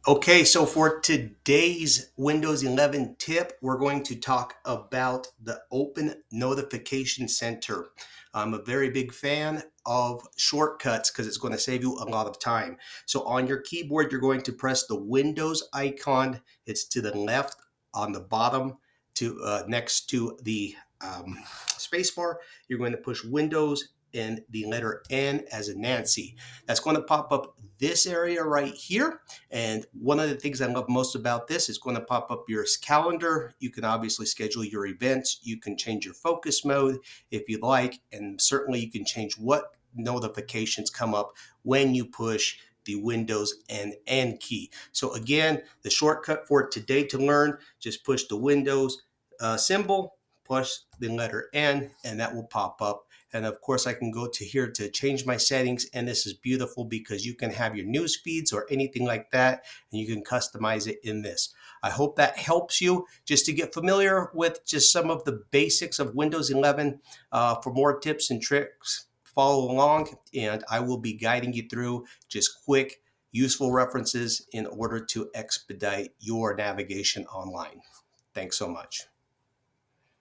Okay, so for today's Windows 11 tip, we're going to talk about the Open Notification Center. I'm a very big fan of shortcuts because it's going to save you a lot of time. So on your keyboard, you're going to press the Windows icon. It's to the left on the bottom to next to the spacebar. You're going to push Windows and the letter N as in Nancy. That's going to pop up this area right here. And one of the things I love most about this is going to pop up your calendar. You can obviously schedule your events. You can change your focus mode if you like. And certainly you can change what notifications come up when you push the Windows and N key. So again, the shortcut for today to learn, just push the Windows symbol, push the letter N, and that will pop up. And of course, I can go to here to change my settings. And this is beautiful because you can have your news feeds or anything like that, and you can customize it in this. I hope that helps you just to get familiar with just some of the basics of Windows 11. For more tips and tricks, follow along, and I will be guiding you through just quick, useful references in order to expedite your navigation online. Thanks so much.